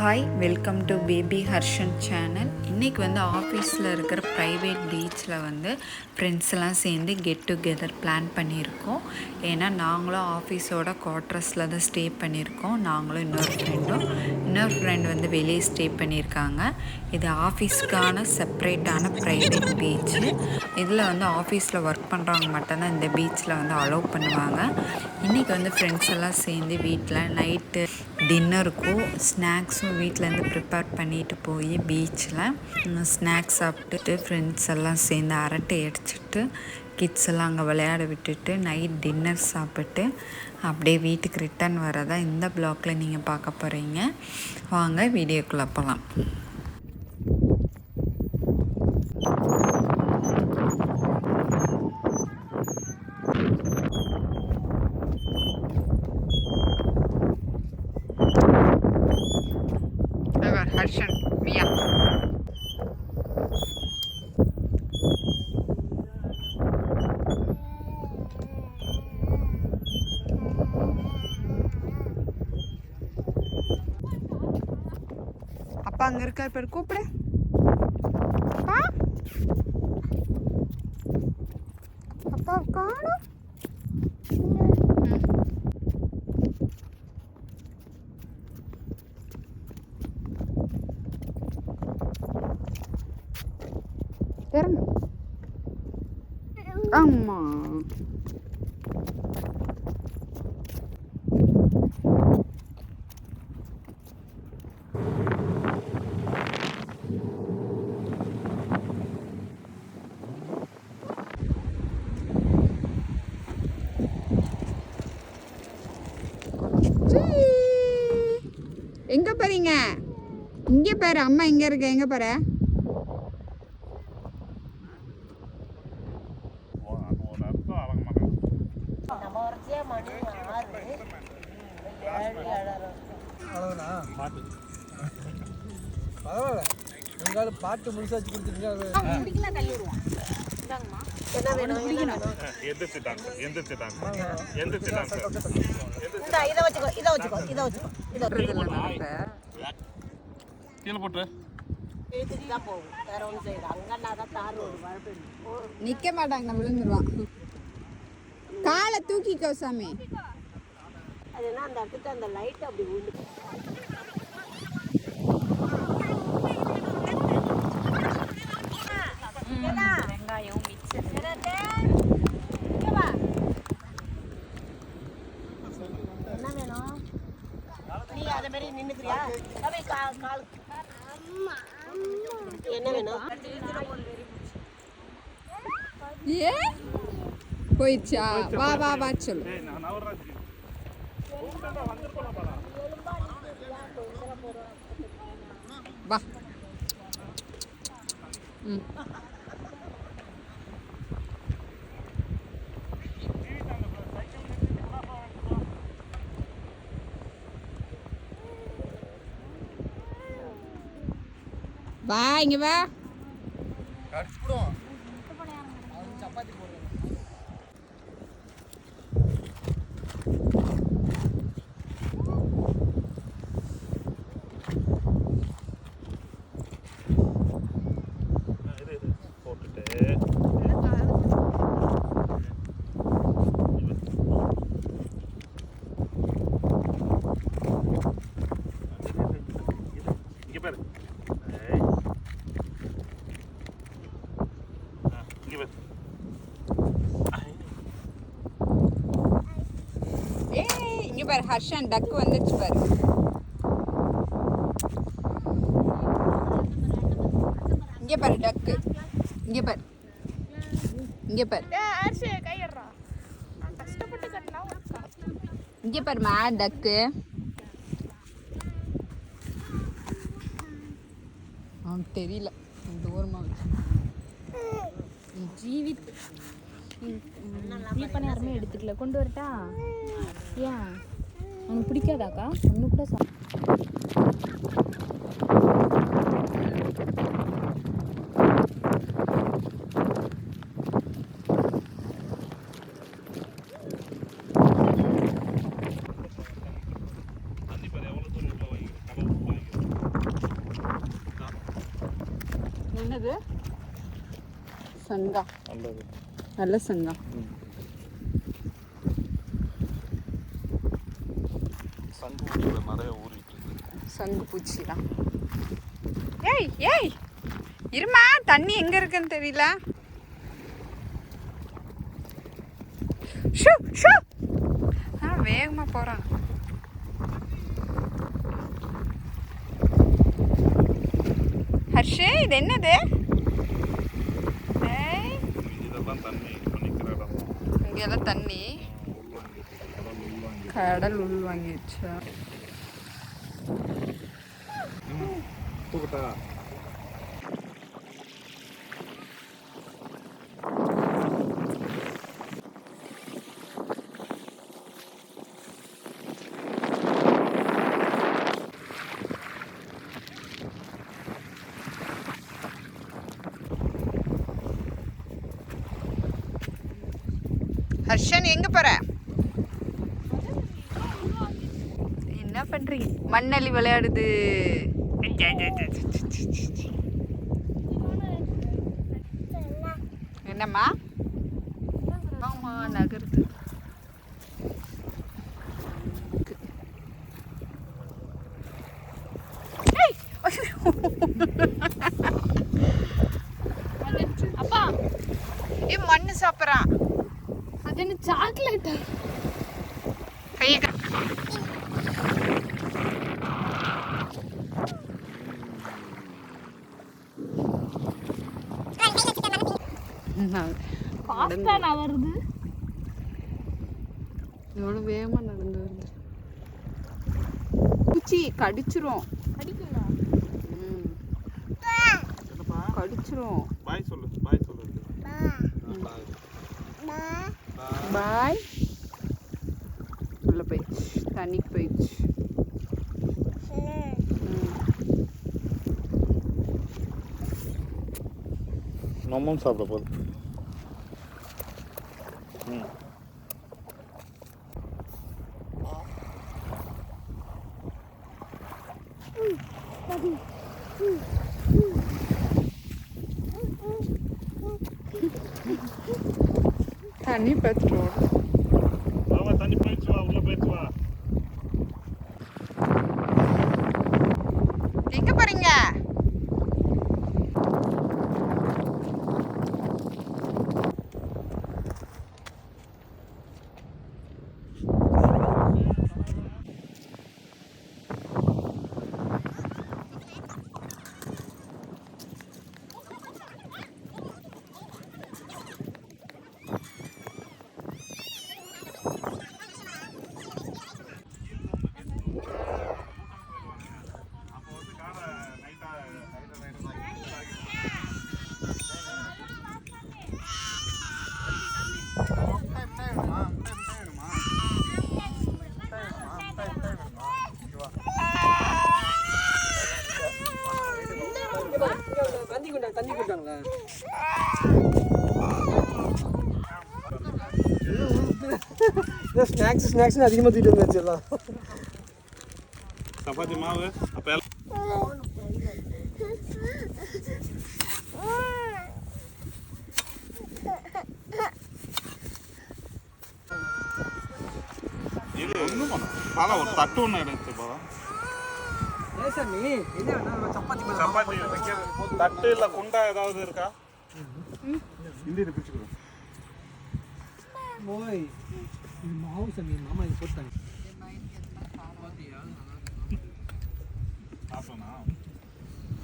Hi, welcome to baby Harshan channel. இன்றைக்கி ஆஃபீஸில் இருக்கிற ப்ரைவேட் பீச்சில் ஃப்ரெண்ட்ஸ் எல்லாம் சேர்ந்து கெட் டுகெதர் பிளான் பண்ணியிருக்கோம். ஏன்னா நாங்களும் ஆஃபீஸோட குவார்ட்டர்ஸில் தான் ஸ்டே பண்ணியிருக்கோம். நாங்களும் இன்னொரு ஃப்ரெண்ட் வெளியே ஸ்டே பண்ணியிருக்காங்க. இது ஆஃபீஸ்க்கான செப்ரேட்டான ப்ரைவேட் பீச்சு. இதில் ஆஃபீஸில் ஒர்க் பண்ணுறவங்க மட்டும்தான் இந்த பீச்சில் அலோவ் பண்ணுவாங்க. இன்றைக்கி ஃப்ரெண்ட்ஸ் எல்லாம் சேர்ந்து வீட்டில் நைட்டு டின்னருக்கும் ஸ்நாக்ஸும் வீட்டிலேருந்து ப்ரிப்பேர் பண்ணிட்டு போய் பீச்சில் ஸ்நாக்ஸ் சாப்பிட்டுட்டு ஃப்ரெண்ட்ஸ் எல்லாம் சேர்ந்து அரட்டை அடிச்சுட்டு கிட்ஸ் எல்லாம் அங்கே விளையாட விட்டுட்டு நைட் டின்னர் சாப்பிட்டு அப்படியே வீட்டுக்கு ரிட்டர்ன் வரதான் இந்த ப்ளாகில் நீங்கள் பார்க்க போகிறீங்க. வாங்க வீடியோக்குள்ளே போகலாம். ஹர்ஷன் மியா அப்பா அங்கே இருக்கார் பேர், கூப்பிடு. அப்பா காணும். இறங்கு. ஆமா, எங்க போறீங்க? இங்க பாரு, அம்மா இங்க இருக்க. எங்க பாரு? பாட்டு முழுசாச்சு கொடுத்துருங்க. நிக்க மாட்டாங்க, விழுந்துருவான். காலை தூக்கிக்கோ சாமி. அதுனா அந்த இடத்துக்கு அந்த லைட் அப்படி உண்டு. வெங்காயம் மிக்சர் என்ன வேணும்? நீ அதே மாதிரி நின்னுக்கிறியா? கால் என்ன வேணும்? ஏ போயிடுச்சா? வா வா வா சொல்லு. வா. வா இங்க வா. சப்பாத்தி போடுறேன். இங்க பாரு ஹர்ஷன், டக்கு வந்துச்சு பாரு. இங்க பாரு டக்கு. இங்க பாரு, இங்க பாரு. இங்க பாருமா டக்கு. அவனுக்கு தெரியல, தூரமா ஜீவித் பண்ண யாருமே எடுத்துக்கல. கொண்டு வரட்டா? ஏன் உனக்கு பிடிக்காதாக்கா? ஒன்று கூட என்னது? சங்கா. நல்லது. நல்ல சங்கா. சங்கு பூச்சியில் நிறைய ஊறிட்டு இருக்கு. சங்கு பூச்சிலாம். ஏய் ஏய் இருமா, தண்ணி எங்க இருக்குன்னு தெரியல. Shoe shoe. வேகமா போறான். ஹர்ஷே, இது என்னது? இதெல்லாம் தண்ணி நிற்கிற இடம். இங்கெல்லாம் தண்ணி. கடல் உள் வாங்கிடுச்சா? தூக்கட்டா? ஹர்ஷன் எங்க போற? என்ன பண்றீங்க? மண்ணலி விளையாடுது. என்னம்மா? ஆமா, நகருது. அப்பா, மண்ணு சாப்பிட்றான். அது என்ன சாக்லேட்டா? கையை பாஸ்தா நான் வருது. எவ்வளோ வேகமாக நடந்து வருது. பூச்சி கடிச்சிரும். கடிக்குமா? கடிச்சிரும். பாய் சொல்லு, பாய் சொல்லு. பாய். உள்ள போயிடுச்சு, தண்ணிக்கு போயிடுச்சு. நம்மளும் சாப்பிட போகுது. தண்ணி பெட்ரோல். தண்ணி போயிடுச்சு, வா உள்ள போயிடுச்சு, வா. எங்க போறீங்க? தண்ணி கொடுத்தாங்களா? ஸ்நாக்ஸ் அதிகமாக தூக்கிட்டு வந்துச்சு எல்லாம். சப்பாத்தி மாவு அப்போ இது ஒன்றும் பண்ண ஒரு தட்டு ஒன்று எடுத்து போகிறோம். சப்பாத்தி தட்டு இல்லை குண்டா ஏதாவது இருக்கா? இந்தியில் பிடிச்சிக்கிறோம். ஓய், இது மாவு சமி மாமா இது போட்டாங்க.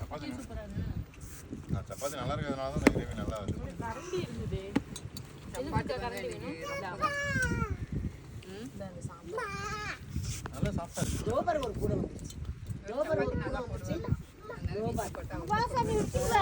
சப்பாத்தி நல்லா இருக்கிறதுனால தான் கிரேவி நல்லா வருது. கரண்டி இருந்தது. நல்லா சாப்பிட்டா இருக்கு. ரோபர் ஒரு கூட வந்துச்சு. ரோபர் ஒரு கூட வந்துச்சு. ரோபர். வாசனை விட்டுல.